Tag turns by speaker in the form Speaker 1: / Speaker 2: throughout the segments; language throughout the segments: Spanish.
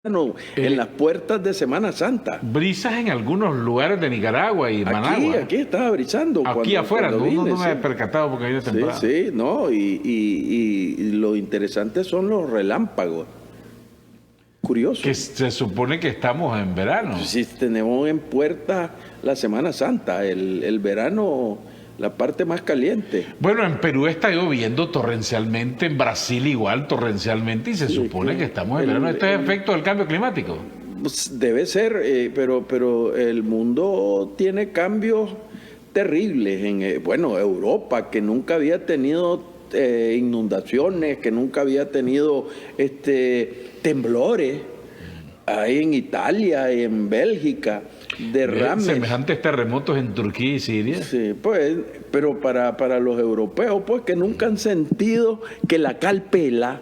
Speaker 1: en las puertas de Semana Santa.
Speaker 2: Brisas en algunos lugares de Nicaragua y Managua.
Speaker 1: Aquí estaba brisando.
Speaker 2: Aquí afuera,
Speaker 1: cuando
Speaker 2: no
Speaker 1: vine,
Speaker 2: me he percatado porque viene temprano.
Speaker 1: Sí, no, y lo interesante son los relámpagos. Curioso.
Speaker 2: Que se supone que estamos en verano.
Speaker 1: Si tenemos en puerta la Semana Santa, el verano, la parte más caliente.
Speaker 2: Bueno, en Perú está lloviendo torrencialmente, en Brasil igual torrencialmente, y se supone que estamos en verano. ¿Esto es efecto del cambio climático?
Speaker 1: Pues debe ser, pero el mundo tiene cambios terribles. Bueno, Europa, que nunca había tenido inundaciones, que nunca había tenido temblores, ahí en Italia y en Bélgica, derrames.
Speaker 2: Semejantes terremotos en Turquía y Siria.
Speaker 1: Sí, pues, pero para los europeos, pues, que nunca han sentido que la cal pela,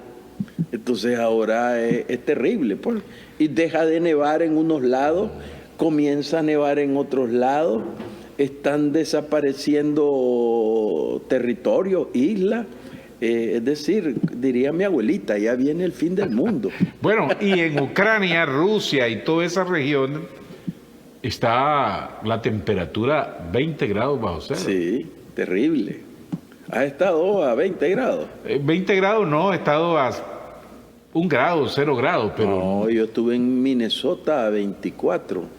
Speaker 1: entonces ahora es terrible, pues. Y deja de nevar en unos lados, comienza a nevar en otros lados, están desapareciendo territorios, islas. Es decir, diría mi abuelita, ya viene el fin del mundo.
Speaker 2: Bueno, y en Ucrania, Rusia y toda esa región está la temperatura 20 grados bajo cero.
Speaker 1: Sí, terrible. ¿Has estado a 20 grados?
Speaker 2: 20 grados no, he estado a 1 grado, 0 grados, pero...
Speaker 1: No, yo estuve en Minnesota a 24.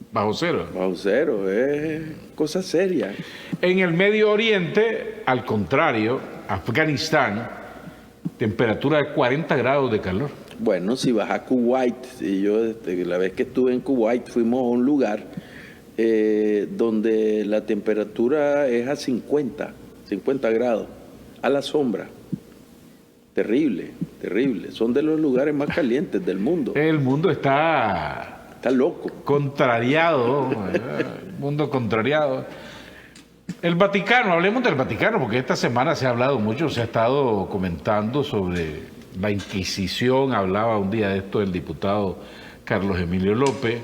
Speaker 2: Bajo cero.
Speaker 1: Bajo cero, es cosa seria.
Speaker 2: En el Medio Oriente, al contrario, Afganistán, temperatura de 40 grados de calor.
Speaker 1: Bueno, si vas a Kuwait, y yo la vez que estuve en Kuwait fuimos a un lugar donde la temperatura es a 50 grados, a la sombra. Terrible, terrible. Son de los lugares más calientes del mundo.
Speaker 2: El mundo está
Speaker 1: loco.
Speaker 2: Contrariado, el mundo contrariado. El Vaticano, hablemos del Vaticano, porque esta semana se ha hablado mucho, se ha estado comentando sobre la Inquisición. Hablaba un día de esto el diputado Carlos Emilio López,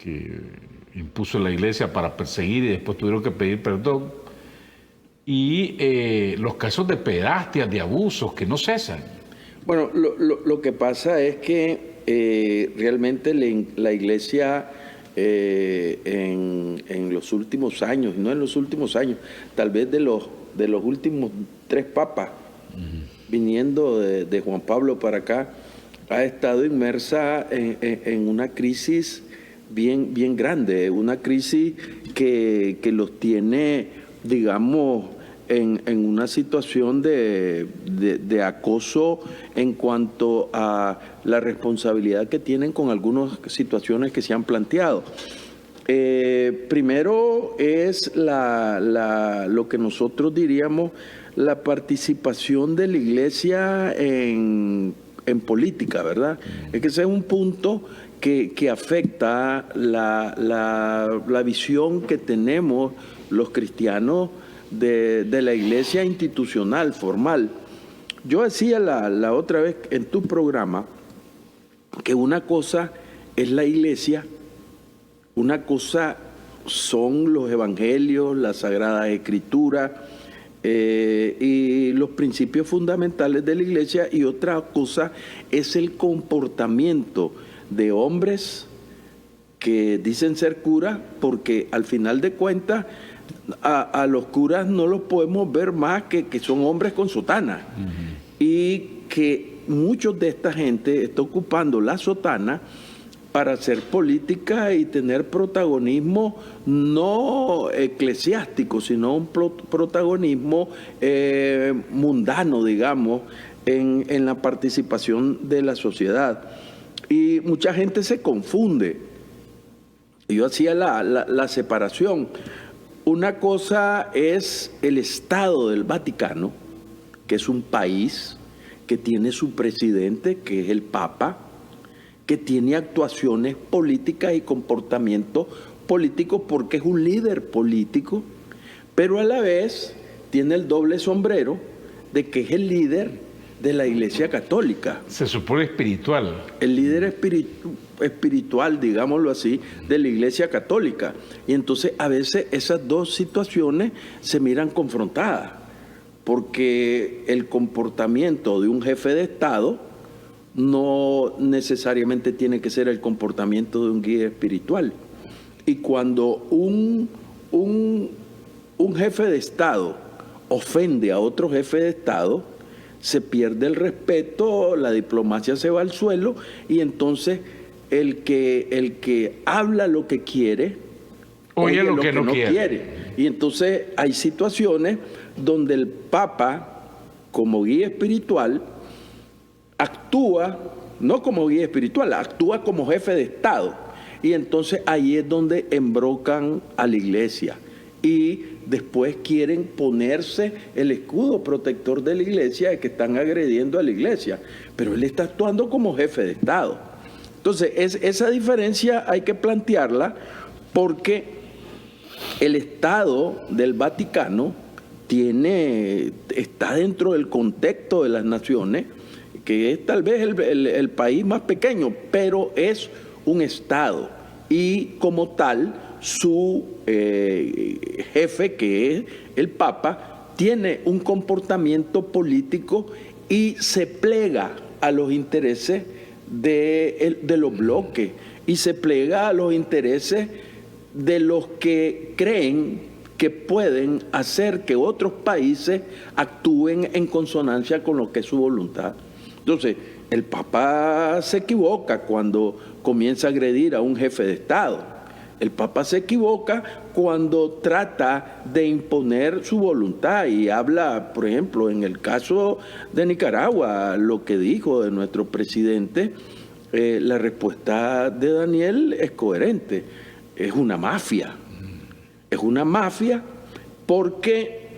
Speaker 2: que impuso la iglesia para perseguir y después tuvieron que pedir perdón. Y los casos de pedastias, de abusos que no cesan.
Speaker 1: Bueno, lo que pasa es que realmente la iglesia en los últimos años, no en los últimos años, tal vez de los últimos 3 papas, viniendo de Juan Pablo para acá, ha estado inmersa en una crisis bien grande, una crisis que los tiene, digamos, en una situación de acoso en cuanto a la responsabilidad que tienen con algunas situaciones que se han planteado. Primero es lo que nosotros diríamos la participación de la iglesia en política, ¿verdad? Es que ese es un punto que afecta la visión que tenemos los cristianos de la iglesia institucional, formal. Yo decía la otra vez en tu programa que una cosa es la iglesia, una cosa son los evangelios, las sagradas escrituras y los principios fundamentales de la iglesia, y otra cosa es el comportamiento de hombres que dicen ser curas, porque al final de cuentas a los curas no los podemos ver más que son hombres con sotana. Y que muchos de esta gente está ocupando la sotana para hacer política y tener protagonismo no eclesiástico, sino un protagonismo mundano, digamos, en la participación de la sociedad. Y mucha gente se confunde. Yo hacía la separación. Una cosa es el Estado del Vaticano, que es un país que tiene su presidente, que es el Papa, que tiene actuaciones políticas y comportamientos políticos porque es un líder político, pero a la vez tiene el doble sombrero de que es el líder de la Iglesia Católica.
Speaker 2: Se supone espiritual.
Speaker 1: El líder espiritual, digámoslo así, de la Iglesia Católica. Y entonces a veces esas dos situaciones se miran confrontadas, porque el comportamiento de un jefe de Estado no necesariamente tiene que ser el comportamiento de un guía espiritual. Y cuando un jefe de Estado ofende a otro jefe de Estado, se pierde el respeto, la diplomacia se va al suelo y entonces el que habla lo que quiere,
Speaker 2: oye lo que no quiere.
Speaker 1: Y entonces hay situaciones donde el Papa, como guía espiritual, actúa, no como guía espiritual, actúa como jefe de Estado. Y entonces ahí es donde embrocan a la iglesia. Y después quieren ponerse el escudo protector de la iglesia, de que están agrediendo a la iglesia. Pero él está actuando como jefe de Estado. Entonces, esa diferencia hay que plantearla porque el Estado del Vaticano está dentro del contexto de las naciones, que es tal vez el país más pequeño, pero es un Estado. Y como tal, su jefe, que es el Papa, tiene un comportamiento político y se plega a los intereses de los bloques y se plega a los intereses de los que creen que pueden hacer que otros países actúen en consonancia con lo que es su voluntad. Entonces, el Papa se equivoca cuando comienza a agredir a un jefe de Estado. El Papa se equivoca cuando trata de imponer su voluntad y habla, por ejemplo, en el caso de Nicaragua, lo que dijo de nuestro presidente, la respuesta de Daniel es coherente. Es una mafia. Es una mafia porque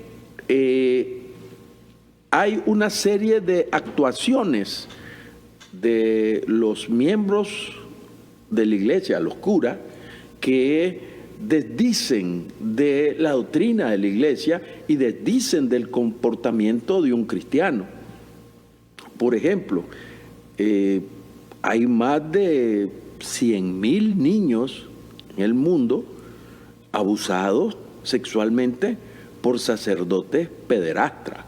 Speaker 1: hay una serie de actuaciones de los miembros de la iglesia, los curas, que desdicen de la doctrina de la iglesia y desdicen del comportamiento de un cristiano. Por ejemplo, hay más de 100.000 niños en el mundo abusados sexualmente por sacerdotes pederastas,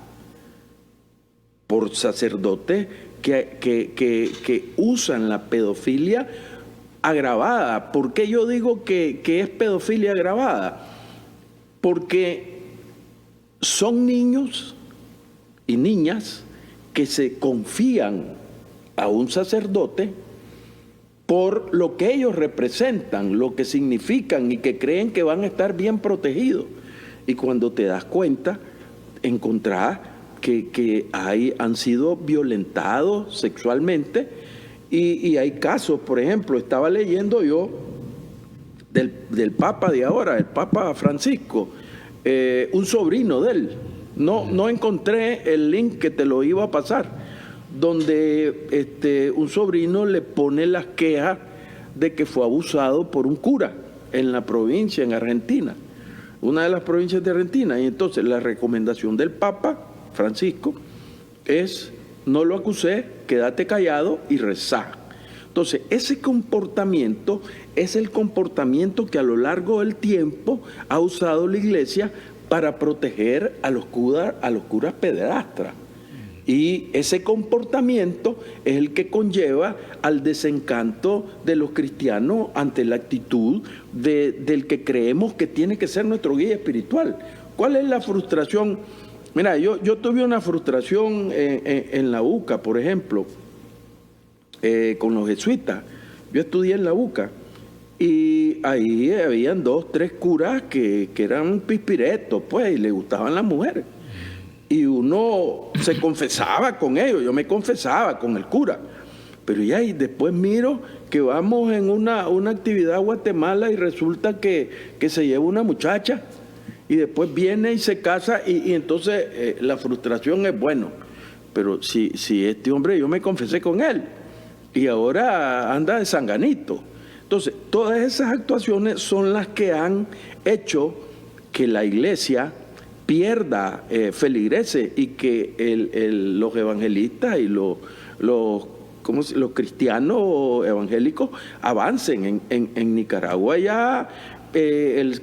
Speaker 1: por sacerdotes que usan la pedofilia agravada. ¿Por qué yo digo que es pedofilia agravada? Porque son niños y niñas que se confían a un sacerdote por lo que ellos representan, lo que significan y que creen que van a estar bien protegidos. Y cuando te das cuenta, encontrás que han sido violentados sexualmente y hay casos, por ejemplo, estaba leyendo yo del Papa de ahora, el Papa Francisco, un sobrino de él. No encontré el link que te lo iba a pasar, donde un sobrino le pone las quejas de que fue abusado por un cura en la provincia, en Argentina, una de las provincias de Argentina. Y entonces la recomendación del Papa Francisco es: no lo acusé, quédate callado y rezá. Entonces, ese comportamiento es el comportamiento que a lo largo del tiempo ha usado la iglesia para proteger a los curas pederastas. Y ese comportamiento es el que conlleva al desencanto de los cristianos ante la actitud del que creemos que tiene que ser nuestro guía espiritual. ¿Cuál es la frustración? Mira, yo tuve una frustración en la UCA, por ejemplo, con los jesuitas. Yo estudié en la UCA y ahí habían 2, 3 curas que eran pispiretos, pues, y les gustaban las mujeres. Y uno se confesaba con ellos, yo me confesaba con el cura. Pero ya, y después miro que vamos en una actividad a Guatemala y resulta que se lleva una muchacha y después viene y se casa y entonces la frustración es: bueno, pero si este hombre, yo me confesé con él y ahora anda de sanganito. Entonces, todas esas actuaciones son las que han hecho que la iglesia pierda feligreses y que los evangelistas y los cristianos evangélicos avancen. En Nicaragua ya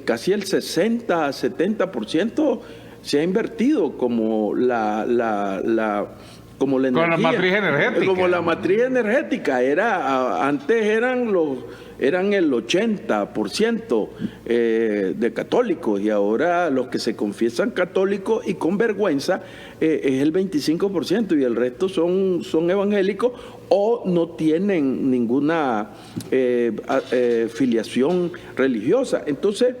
Speaker 1: casi el 60-70% se ha invertido como la como la energía.
Speaker 2: Con la matriz energética.
Speaker 1: Como la matriz energética. Antes eran el 80% de católicos, y ahora los que se confiesan católicos y con vergüenza es el 25%, y el resto son evangélicos o no tienen ninguna filiación religiosa. Entonces,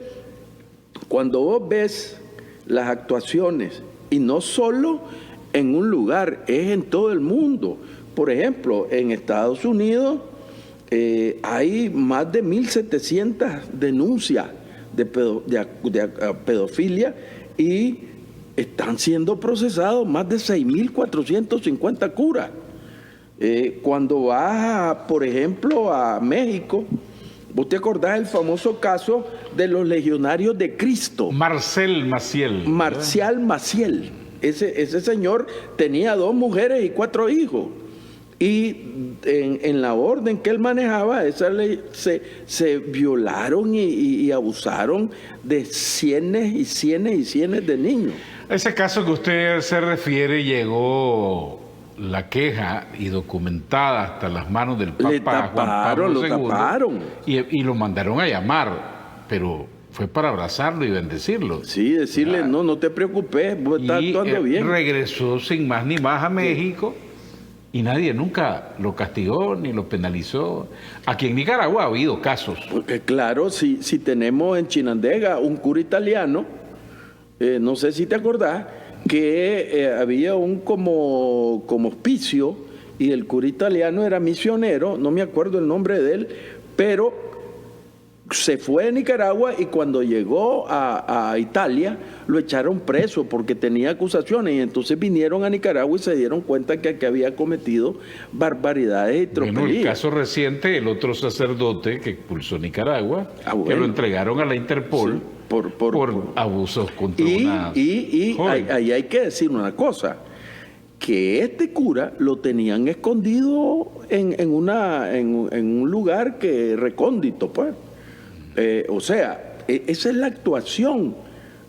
Speaker 1: cuando vos ves las actuaciones, y no solo en un lugar, es en todo el mundo. Por ejemplo, en Estados Unidos hay más de 1.700 denuncias de pedofilia, y están siendo procesados más de 6.450 curas. Cuando vas, por ejemplo, a México, ¿vos te acordás del famoso caso de los legionarios de Cristo?
Speaker 2: Marcial Maciel.
Speaker 1: Marcial Maciel. Ese señor tenía 2 mujeres y 4 hijos. Y en la orden que él manejaba, se violaron y abusaron de cientos y cientos y cientos de niños.
Speaker 2: Ese caso que usted se refiere, llegó la queja y documentada hasta las manos del Papa Juan Pablo II.
Speaker 1: Taparon.
Speaker 2: Y lo mandaron a llamar, pero fue para abrazarlo y bendecirlo.
Speaker 1: Sí, decirle, no te preocupes, vos estás actuando bien.
Speaker 2: Regresó sin más ni más a México, y nadie nunca lo castigó ni lo penalizó. Aquí en Nicaragua ha habido casos.
Speaker 1: Porque claro, si tenemos en Chinandega un cura italiano, no sé si te acordás, que había un como hospicio, y el cura italiano era misionero, no me acuerdo el nombre de él, pero se fue a Nicaragua, y cuando llegó a Italia lo echaron preso porque tenía acusaciones, y entonces vinieron a Nicaragua y se dieron cuenta que había cometido barbaridades y tropelías.
Speaker 2: Bueno, el caso reciente, el otro sacerdote que expulsó Nicaragua, que lo entregaron a la Interpol, sí, por abusos contra una joven.
Speaker 1: Ahí hay que decir una cosa, que este cura lo tenían escondido en un lugar recóndito, pues. O sea, esa es la actuación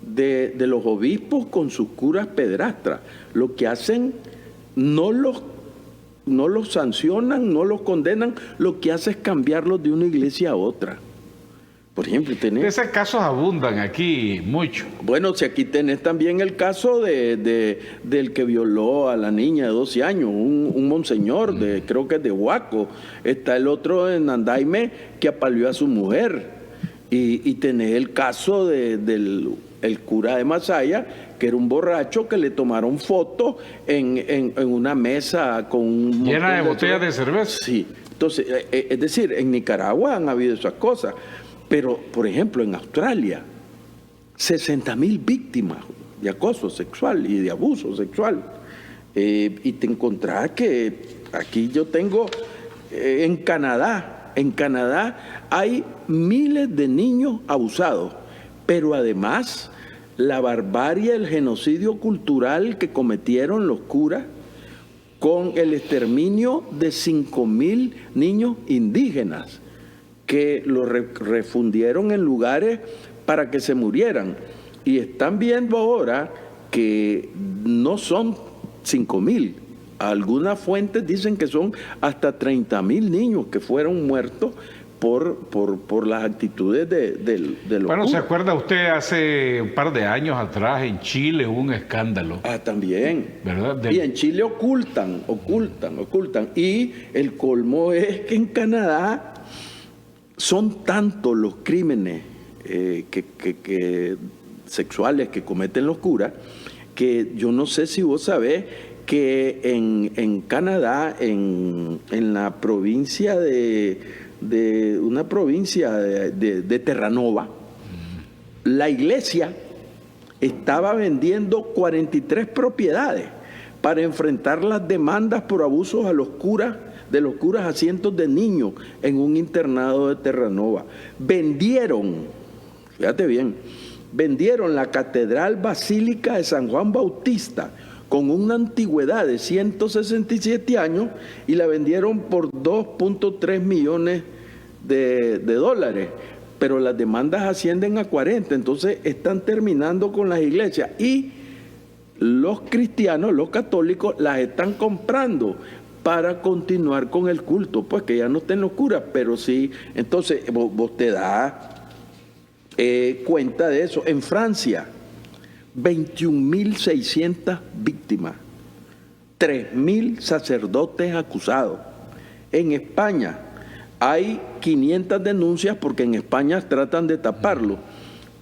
Speaker 1: de los obispos con sus curas pedrastras. Lo que hacen, no los sancionan, no los condenan, lo que hace es cambiarlos de una iglesia a otra. Por ejemplo, tenés...
Speaker 2: Esos casos abundan aquí mucho.
Speaker 1: Bueno, si aquí tenés también el caso del que violó a la niña de 12 años, un monseñor, creo que es de Huaco. Está el otro en Andaime que apaleó a su mujer. Y tenés el caso del cura de Masaya, que era un borracho que le tomaron fotos en una mesa con un...
Speaker 2: Llena de botellas de cerveza.
Speaker 1: Sí. Entonces, es decir, en Nicaragua han habido esas cosas. Pero, por ejemplo, en Australia, 60.000 víctimas de acoso sexual y de abuso sexual. Y te encontrás que aquí yo tengo, en Canadá hay miles de niños abusados, pero además la barbarie, el genocidio cultural que cometieron los curas con el exterminio de 5.000 niños indígenas, que los refundieron en lugares para que se murieran. Y están viendo ahora que no son 5.000. Algunas fuentes dicen que son hasta 30.000 niños que fueron muertos por las actitudes de los
Speaker 2: Bueno,
Speaker 1: curas.
Speaker 2: ¿se acuerda usted hace un par de años atrás en Chile hubo un escándalo?
Speaker 1: También.
Speaker 2: ¿Verdad?
Speaker 1: Y en Chile ocultan. Y el colmo es que en Canadá son tantos los crímenes sexuales que cometen los curas, que yo no sé si vos sabés que en Canadá, en la provincia de Terranova, la iglesia estaba vendiendo 43 propiedades para enfrentar las demandas por abusos a los curas a cientos de niños en un internado de Terranova. Vendieron la Catedral Basílica de San Juan Bautista con una antigüedad de 167 años y la vendieron por 2.3 millones de dólares. Pero las demandas ascienden a 40, entonces están terminando con las iglesias. Y los cristianos, los católicos, las están comprando para continuar con el culto, pues que ya no estén los curas, pero sí, entonces vos te das cuenta de eso. En Francia, 21.600 víctimas, 3.000 sacerdotes acusados. En España hay 500 denuncias porque en España tratan de taparlo,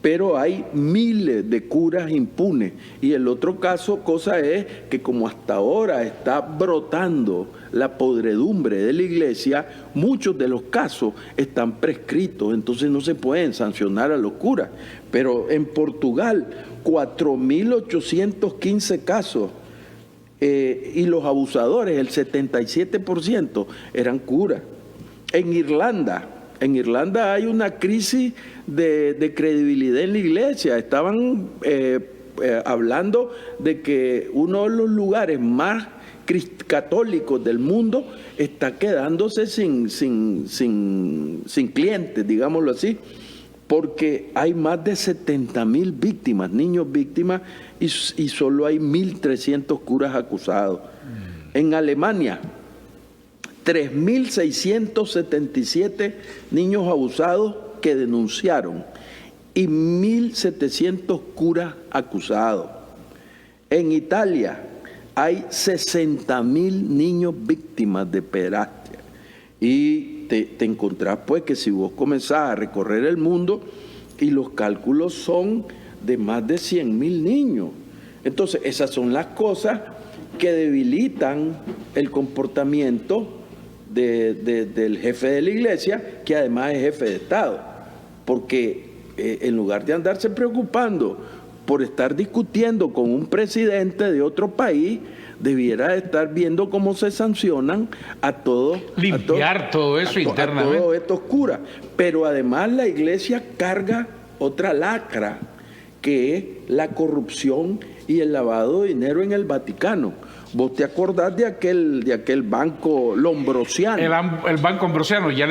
Speaker 1: pero hay miles de curas impunes. Y el otro cosa es que como hasta ahora está brotando la podredumbre de la iglesia, muchos de los casos están prescritos, entonces no se pueden sancionar a los curas. Pero en Portugal, 4.815 casos, y los abusadores, el 77% eran curas. En Irlanda hay una crisis de credibilidad en la iglesia. Estaban hablando de que uno de los lugares más católicos del mundo está quedándose sin clientes, digámoslo así, porque hay más de 70.000 víctimas, niños víctimas, y solo hay 1.300 curas acusados. En Alemania, 3.677 niños abusados que denunciaron y 1.700 curas acusados. En Italia hay 60.000 niños víctimas de pederastia. Y te encontrás pues que si vos comenzás a recorrer el mundo y los cálculos son de más de 100.000 niños. Entonces esas son las cosas que debilitan el comportamiento del jefe de la iglesia, que además es jefe de Estado, porque en lugar de andarse preocupando por estar discutiendo con un presidente de otro país, debiera estar viendo cómo se sancionan a todos.
Speaker 2: Limpiar todo eso internamente.
Speaker 1: A todos estos curas. Pero además la iglesia carga otra lacra, que es la corrupción y el lavado de dinero en el Vaticano. ¿Vos te acordás de aquel banco Lombrosiano?
Speaker 2: El banco Ambrosiano, ya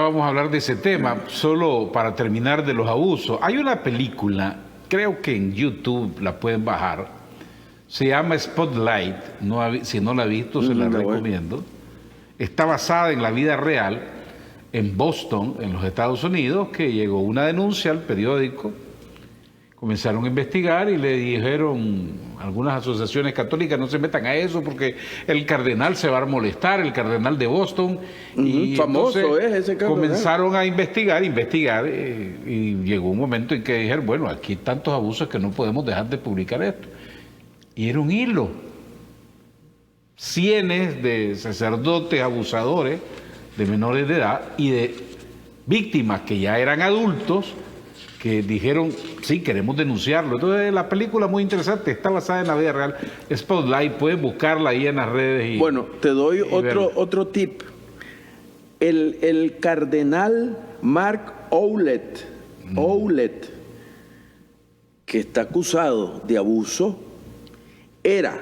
Speaker 2: vamos a hablar de ese tema, solo para terminar de los abusos. Hay una película, creo que en YouTube la pueden bajar, se llama Spotlight, si no la ha visto se la recomiendo. Está basada en la vida real, en Boston, en los Estados Unidos, que llegó una denuncia al periódico. Comenzaron a investigar y le dijeron algunas asociaciones católicas: no se metan a eso porque el cardenal se va a molestar, el cardenal de Boston. Y
Speaker 1: famoso es ese cardenal.
Speaker 2: Comenzaron a investigar y llegó un momento en que dijeron: bueno, aquí hay tantos abusos que no podemos dejar de publicar esto. Y era un hilo. Cientos de sacerdotes abusadores de menores de edad y de víctimas que ya eran adultos, que dijeron, sí, queremos denunciarlo. Entonces la película muy interesante, está basada en la vida real. Spotlight, pueden buscarla ahí en las redes.
Speaker 1: Bueno, te doy otro tip. El cardenal Mark Ouellet, que está acusado de abuso, era,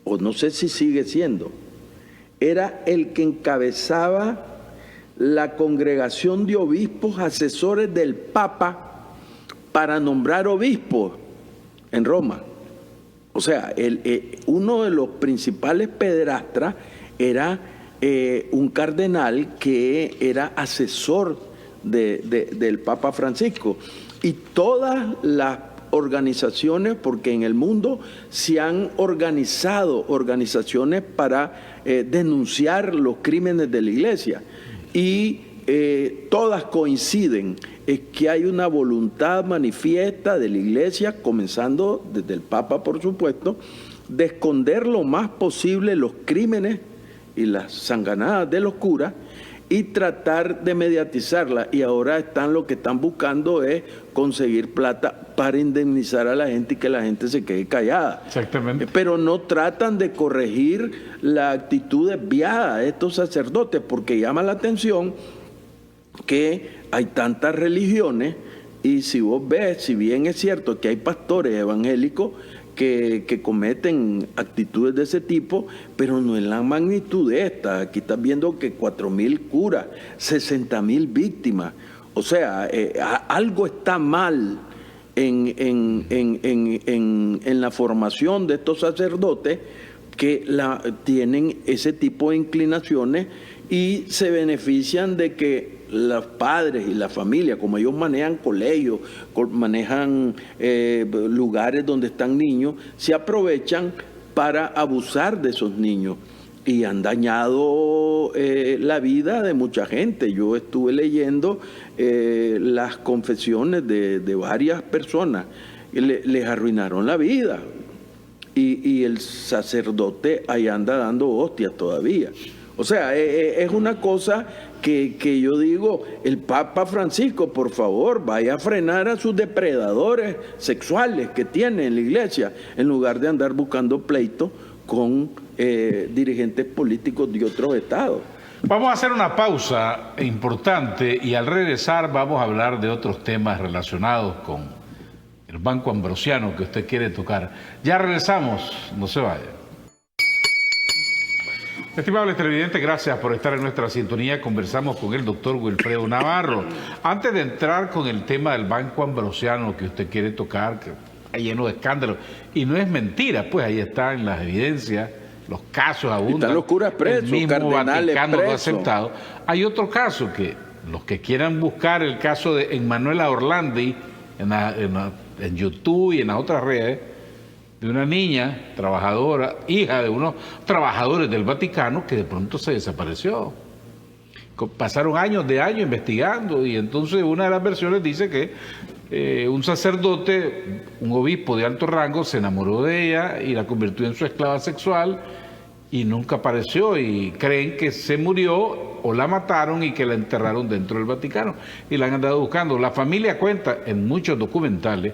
Speaker 1: o no sé si sigue siendo, era el que encabezaba la congregación de obispos asesores del Papa para nombrar obispos en Roma. O sea, uno de los principales pederastras era un cardenal que era asesor del Papa Francisco. Y todas las organizaciones, porque en el mundo se han organizado organizaciones para denunciar los crímenes de la iglesia, y todas coinciden en que hay una voluntad manifiesta de la iglesia, comenzando desde el Papa por supuesto, de esconder lo más posible los crímenes y las sanganadas de los curas y tratar de mediatizarla. Y ahora lo que están buscando es conseguir plata para indemnizar a la gente y que la gente se quede callada.
Speaker 2: Exactamente.
Speaker 1: Pero no tratan de corregir la actitud desviada de estos sacerdotes, porque llama la atención que hay tantas religiones y si vos ves, si bien es cierto que hay pastores evangélicos que cometen actitudes de ese tipo, pero no en la magnitud de esta. Aquí estás viendo que 4.000 curas, 60.000 víctimas. O sea, algo está mal en la formación de estos sacerdotes que tienen ese tipo de inclinaciones y se benefician de que los padres y la familia, como ellos manejan colegios, manejan lugares donde están niños, se aprovechan para abusar de esos niños y han dañado la vida de mucha gente. Yo estuve leyendo las confesiones de varias personas, les arruinaron la vida. Y el sacerdote ahí anda dando hostias todavía. O sea, es una cosa que yo digo, el Papa Francisco, por favor, vaya a frenar a sus depredadores sexuales que tiene en la iglesia, en lugar de andar buscando pleito con dirigentes políticos de otros estados.
Speaker 2: Vamos a hacer una pausa importante y al regresar vamos a hablar de otros temas relacionados con el Banco Ambrosiano que usted quiere tocar. Ya regresamos, no se vaya. Estimables televidentes, gracias por estar en nuestra sintonía. Conversamos con el doctor Wilfredo Navarro. Antes de entrar con el tema del Banco Ambrosiano que usted quiere tocar, que está lleno de escándalos, y no es mentira, pues ahí están las evidencias, los casos abundan.
Speaker 1: Están los curas presos,
Speaker 2: el mismo
Speaker 1: cardenales
Speaker 2: Vaticano lo ha
Speaker 1: presos.
Speaker 2: aceptado. Hay otro caso que los que quieran buscar el caso de Emanuela Orlandi en YouTube y en las otras redes, de una niña trabajadora, hija de unos trabajadores del Vaticano, que de pronto se desapareció. Pasaron años investigando y entonces una de las versiones dice que un sacerdote, un obispo de alto rango, se enamoró de ella y la convirtió en su esclava sexual y nunca apareció y creen que se murió o la mataron y que la enterraron dentro del Vaticano y la han andado buscando. La familia cuenta en muchos documentales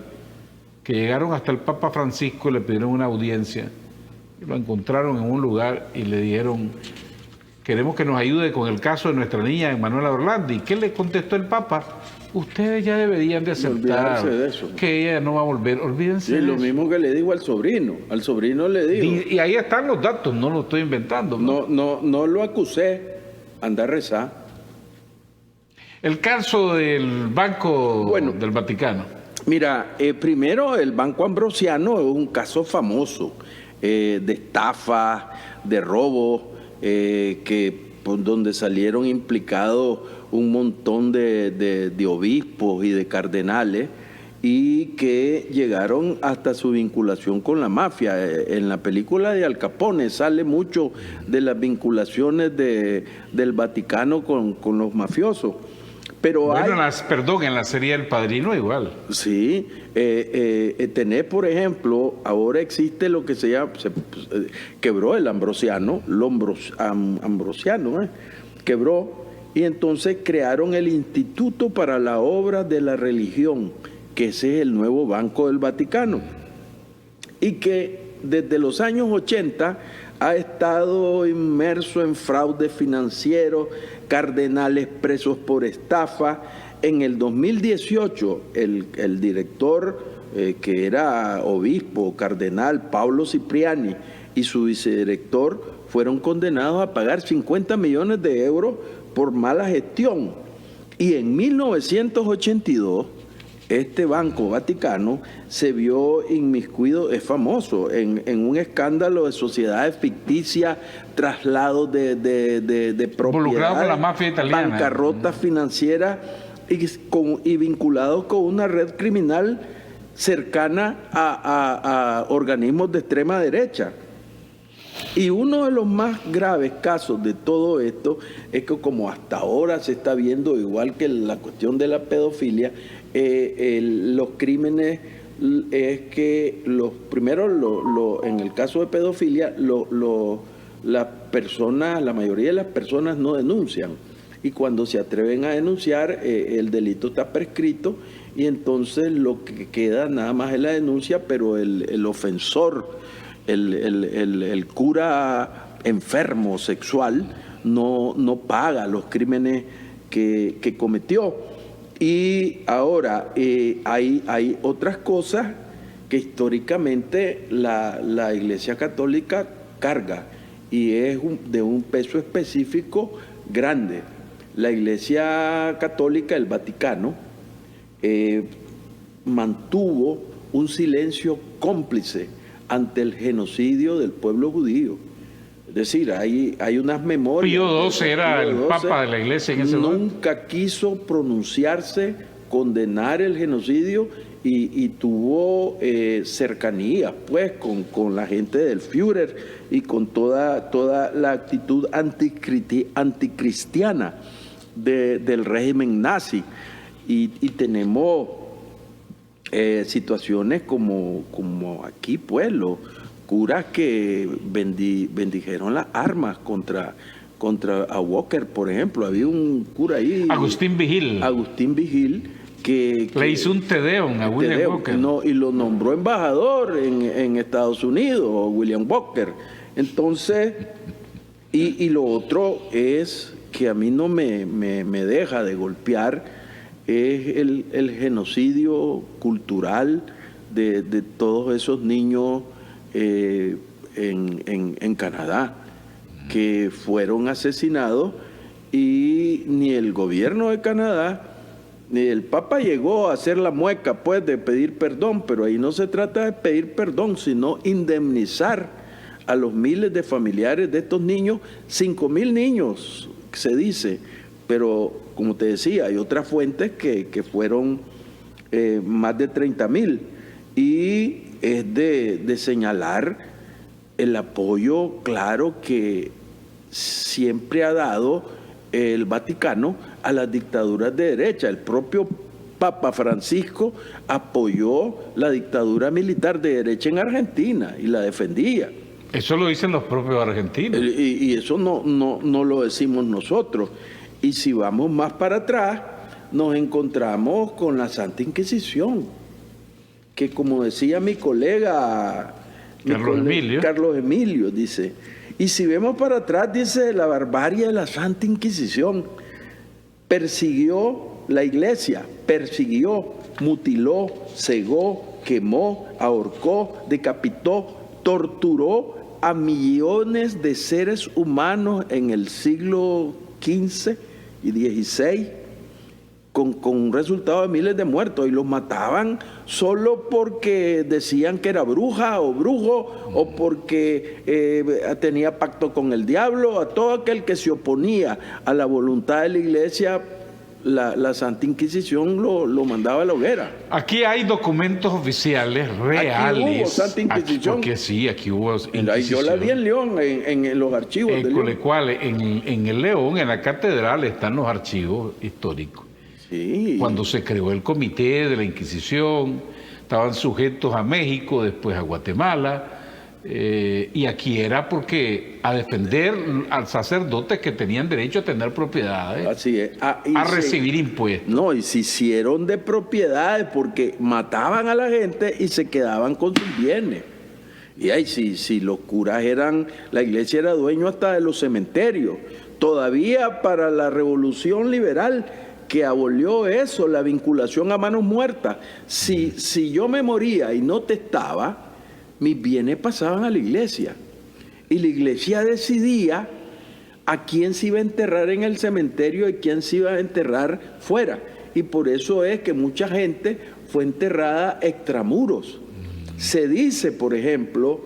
Speaker 2: que llegaron hasta el Papa Francisco, le pidieron una audiencia, y lo encontraron en un lugar y le dijeron, queremos que nos ayude con el caso de nuestra niña Emanuela Orlandi. ¿Qué le contestó el Papa? Ustedes ya deberían de aceptar
Speaker 1: de eso,
Speaker 2: que ella no va a volver, olvídense de
Speaker 1: lo
Speaker 2: eso.
Speaker 1: mismo que le digo al sobrino le digo.
Speaker 2: Y ahí están los datos, no lo estoy inventando.
Speaker 1: No lo acusé, anda a rezar.
Speaker 2: El caso del Banco del Vaticano.
Speaker 1: Mira, primero el Banco Ambrosiano es un caso famoso de estafa, de robo, donde salieron implicados un montón de obispos y de cardenales y que llegaron hasta su vinculación con la mafia. En la película de Al Capone sale mucho de las vinculaciones del Vaticano con los mafiosos. Pero
Speaker 2: bueno, en la serie El Padrino igual.
Speaker 1: Sí, tenés, por ejemplo, ahora existe lo que se llama, quebró el Ambrosiano, Ambrosiano, quebró, y entonces crearon el Instituto para la Obra de la Religión, que ese es el nuevo Banco del Vaticano, y que desde los años 80 ha estado inmerso en fraude financiero, cardenales presos por estafa. En el 2018, el director, que era obispo, cardenal, Pablo Cipriani, y su vicedirector fueron condenados a pagar 50 millones de euros por mala gestión. Y en 1982, este Banco Vaticano se vio inmiscuido, es famoso, en un escándalo de sociedades ficticias, traslados de propiedad,
Speaker 2: con la mafia italiana,
Speaker 1: bancarrota financiera y vinculados con una red criminal cercana a organismos de extrema derecha. Y uno de los más graves casos de todo esto es que, como hasta ahora se está viendo, igual que la cuestión de la pedofilia, los crímenes es que en el caso de pedofilia, la mayoría de las personas no denuncian. Y cuando se atreven a denunciar, el delito está prescrito y entonces lo que queda nada más es la denuncia, pero el ofensor, el cura enfermo sexual no paga los crímenes que cometió. Y ahora hay otras cosas que históricamente la Iglesia Católica carga y es de un peso específico grande. La Iglesia Católica, el Vaticano, mantuvo un silencio cómplice ante el genocidio del pueblo judío. Es decir, hay unas memorias.
Speaker 2: Pío XII era el papa de la iglesia en ese momento.
Speaker 1: Nunca quiso pronunciarse, condenar el genocidio y tuvo cercanía pues con la gente del Führer y con toda la actitud anticristiana del régimen nazi. Y tenemos situaciones como aquí, pues, los curas que bendijeron las armas contra a Walker, por ejemplo. Había un cura ahí,
Speaker 2: Agustín Vigil,
Speaker 1: que
Speaker 2: le hizo un tedeum a William Walker.
Speaker 1: No, y lo nombró embajador en Estados Unidos, William Walker. Entonces, y lo otro es que a mí no me deja de golpear, es el genocidio cultural de todos esos niños en Canadá, que fueron asesinados, y ni el gobierno de Canadá ni el Papa llegó a hacer la mueca pues de pedir perdón, pero ahí no se trata de pedir perdón, sino indemnizar a los miles de familiares de estos niños, 5,000 niños se dice, pero como te decía, hay otras fuentes que fueron más de 30,000, y es de señalar el apoyo claro que siempre ha dado el Vaticano a las dictaduras de derecha. El propio Papa Francisco apoyó la dictadura militar de derecha en Argentina y la defendía.
Speaker 2: Eso lo dicen los propios argentinos.
Speaker 1: Y eso no lo decimos nosotros. Y si vamos más para atrás, nos encontramos con la Santa Inquisición, que, como decía mi colega Carlos Emilio, dice, y si vemos para atrás, dice, la barbarie de la Santa Inquisición persiguió la iglesia, mutiló, cegó, quemó, ahorcó, decapitó, torturó a millones de seres humanos en el siglo XV y XVI, con un resultado de miles de muertos, y los mataban solo porque decían que era bruja o brujo, o porque tenía pacto con el diablo. A todo aquel que se oponía a la voluntad de la iglesia, la Santa Inquisición lo mandaba a la hoguera.
Speaker 2: Aquí hay documentos oficiales reales.
Speaker 1: Aquí hubo Santa Inquisición.
Speaker 2: Porque sí, aquí hubo Inquisición.
Speaker 1: Yo la vi en León, en los archivos de León.
Speaker 2: Con el cual, en el León, en la catedral, están los archivos históricos.
Speaker 1: Sí.
Speaker 2: Cuando se creó el comité de la Inquisición, estaban sujetos a México, después a Guatemala, y aquí era porque a defender al sacerdotes que tenían derecho a tener propiedades,
Speaker 1: así es.
Speaker 2: a recibir impuestos.
Speaker 1: No, y se hicieron de propiedades porque mataban a la gente y se quedaban con sus bienes. Y ahí si los curas la iglesia era dueño hasta de los cementerios. Todavía para la Revolución Liberal, que abolió eso, la vinculación a manos muertas. Si yo me moría y no testaba, mis bienes pasaban a la iglesia. Y la iglesia decidía a quién se iba a enterrar en el cementerio y quién se iba a enterrar fuera. Y por eso es que mucha gente fue enterrada extramuros. Se dice, por ejemplo,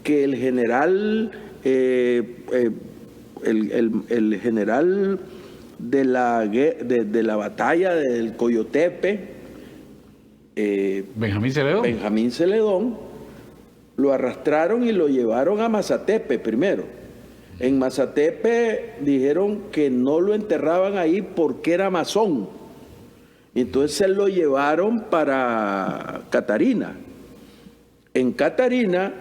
Speaker 1: que el general, el general de la batalla del Coyotepe, Benjamín Celedón, lo arrastraron y lo llevaron a Mazatepe primero. En Mazatepe dijeron que no lo enterraban ahí porque era masón. Entonces se lo llevaron para Catarina. En Catarina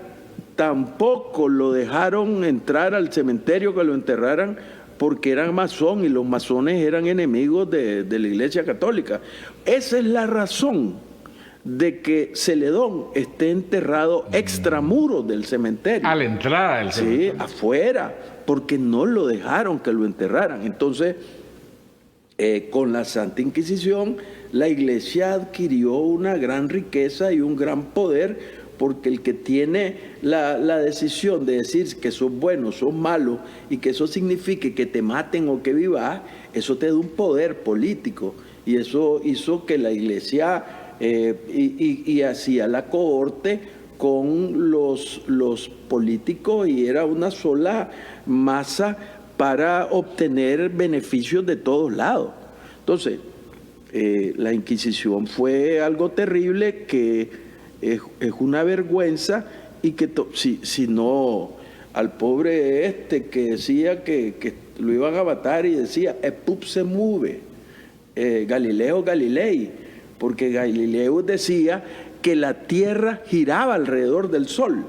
Speaker 1: tampoco lo dejaron entrar al cementerio que lo enterraran porque eran masón, y los masones eran enemigos de la Iglesia Católica. Esa es la razón de que Celedón esté enterrado extramuros del cementerio.
Speaker 2: A la entrada del cementerio.
Speaker 1: Sí, afuera, porque no lo dejaron que lo enterraran. Entonces, con la Santa Inquisición, la Iglesia adquirió una gran riqueza y un gran poder, porque el que tiene la decisión de decir que sos bueno, sos malo, y que eso signifique que te maten o que vivas, eso te da un poder político. Y eso hizo que la Iglesia y hacía la cohorte con los políticos y era una sola masa para obtener beneficios de todos lados. Entonces, la Inquisición fue algo terrible que es una vergüenza y que si no, al pobre que decía que lo iban a matar y decía, se mueve, Galileo Galilei, porque Galileo decía que la Tierra giraba alrededor del Sol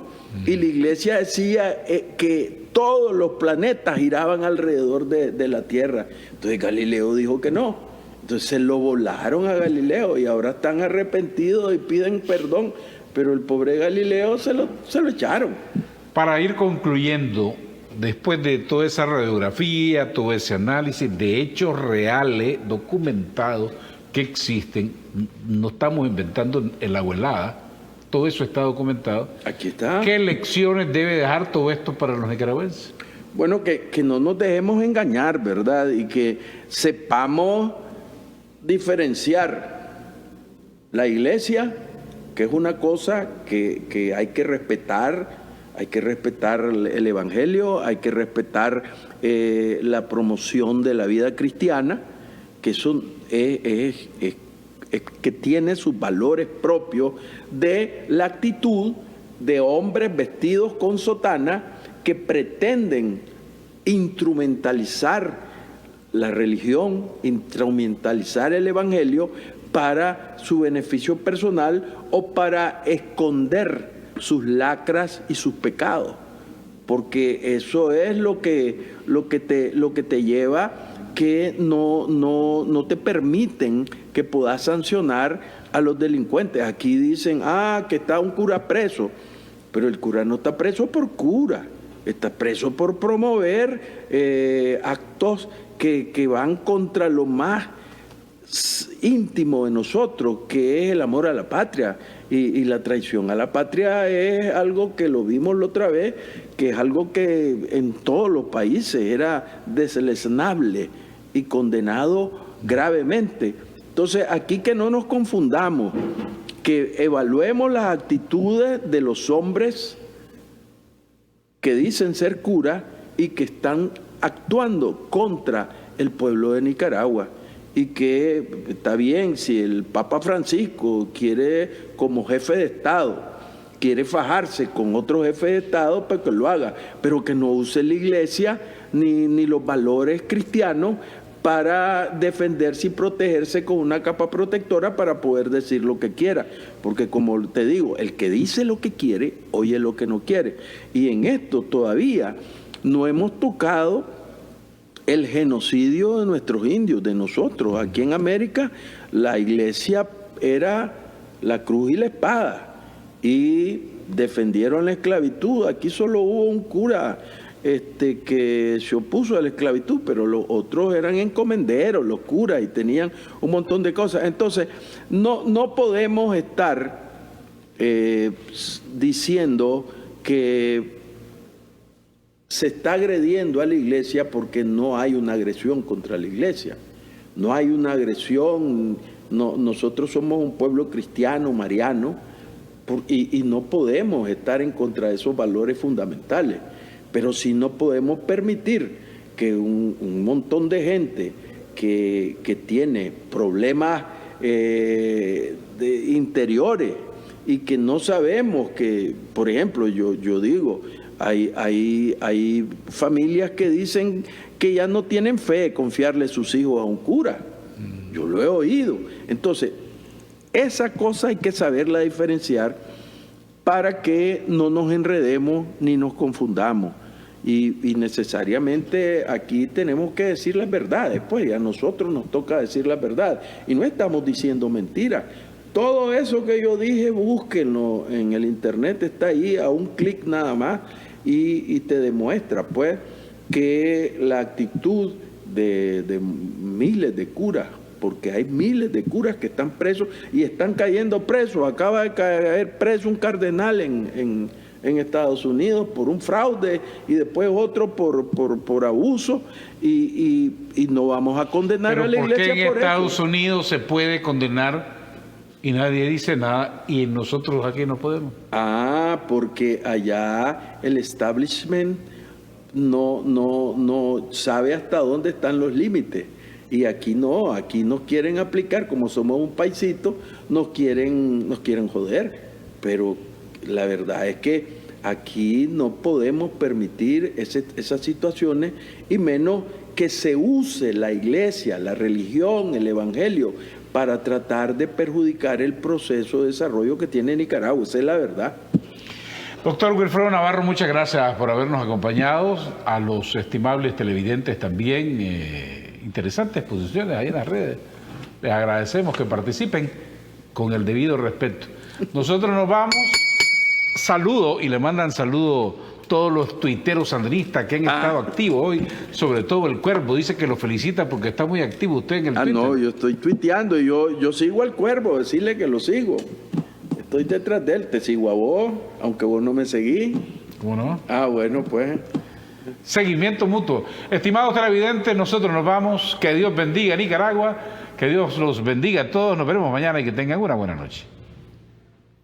Speaker 1: y la Iglesia decía que todos los planetas giraban alrededor de la Tierra. Entonces Galileo dijo que no. Entonces se lo volaron a Galileo y ahora están arrepentidos y piden perdón, pero el pobre Galileo se lo echaron.
Speaker 2: Para ir concluyendo, después de toda esa radiografía, todo ese análisis de hechos reales, documentados, que existen, no estamos inventando en la abuelada, todo eso está documentado.
Speaker 1: Aquí está.
Speaker 2: ¿Qué lecciones debe dejar todo esto para los nicaragüenses?
Speaker 1: Bueno, que no nos dejemos engañar, ¿verdad? Y que sepamos diferenciar la iglesia, que es una cosa que hay que respetar el evangelio, hay que respetar la promoción de la vida cristiana, que eso que tiene sus valores propios de la actitud de hombres vestidos con sotana que pretenden instrumentalizar la religión, instrumentalizar el evangelio para su beneficio personal o para esconder sus lacras y sus pecados, porque eso es lo que te lleva, que no te permiten que puedas sancionar a los delincuentes. Aquí dicen, que está un cura preso, pero el cura no está preso por cura, está preso por promover actos que van contra lo más íntimo de nosotros, que es el amor a la patria, y la traición a la patria es algo que lo vimos la otra vez, que es algo que en todos los países era deleznable y condenado gravemente. Entonces, aquí que no nos confundamos, que evaluemos las actitudes de los hombres que dicen ser cura y que están actuando contra el pueblo de Nicaragua. Y que está bien, si el Papa Francisco quiere, como jefe de Estado, quiere fajarse con otro jefe de Estado, pues que lo haga, pero que no use la iglesia ni los valores cristianos para defenderse y protegerse con una capa protectora para poder decir lo que quiera. Porque como te digo, el que dice lo que quiere, oye lo que no quiere. Y en esto todavía no hemos tocado el genocidio de nuestros indios, de nosotros. Aquí en América la iglesia era la cruz y la espada y defendieron la esclavitud. Aquí solo hubo un cura que se opuso a la esclavitud, pero los otros eran encomenderos, los curas, y tenían un montón de cosas. Entonces no podemos estar diciendo que se está agrediendo a la iglesia porque no hay una agresión contra la iglesia. No hay una agresión. Nosotros somos un pueblo cristiano, mariano, y no podemos estar en contra de esos valores fundamentales. Pero sí no podemos permitir que un montón de gente que tiene problemas interiores y que no sabemos que, por ejemplo, yo digo, hay familias que dicen que ya no tienen fe de confiarle sus hijos a un cura. Yo lo he oído. Entonces, esa cosa hay que saberla diferenciar para que no nos enredemos ni nos confundamos. Y necesariamente aquí tenemos que decir las verdades, pues, y a nosotros nos toca decir la verdad. Y no estamos diciendo mentiras. Todo eso que yo dije, búsquenlo en el internet, está ahí a un clic nada más y te demuestra, pues, que la actitud de miles de curas, porque hay miles de curas que están presos y están cayendo presos. Acaba de caer preso un cardenal en Estados Unidos por un fraude y después otro por abuso y no vamos a condenar a la iglesia por eso.
Speaker 2: ¿Por qué en Estados Unidos se puede condenar Y nadie dice nada y nosotros aquí no podemos.
Speaker 1: Ah, porque allá el establishment no sabe hasta dónde están los límites. Y aquí nos quieren aplicar, como somos un paisito, nos quieren joder. Pero la verdad es que aquí no podemos permitir esas situaciones, y menos que se use la iglesia, la religión, el evangelio, para tratar de perjudicar el proceso de desarrollo que tiene Nicaragua. Esa es la verdad.
Speaker 2: Doctor Wilfredo Navarro, muchas gracias por habernos acompañado. A los estimables televidentes también, interesantes posiciones ahí en las redes. Les agradecemos que participen con el debido respeto. Nosotros nos vamos. Saludo, y le mandan saludo todos los tuiteros sandinistas que han estado activos hoy, sobre todo el Cuervo. Dice que lo felicita porque está muy activo usted en el Twitter.
Speaker 1: No, yo estoy tuiteando y yo sigo al Cuervo, decirle que lo sigo. Estoy detrás de él, te sigo a vos, aunque vos no me seguís.
Speaker 2: ¿Cómo no?
Speaker 1: Bueno, pues.
Speaker 2: Seguimiento mutuo. Estimados televidentes, nosotros nos vamos. Que Dios bendiga a Nicaragua, que Dios los bendiga a todos. Nos veremos mañana y que tengan una buena noche.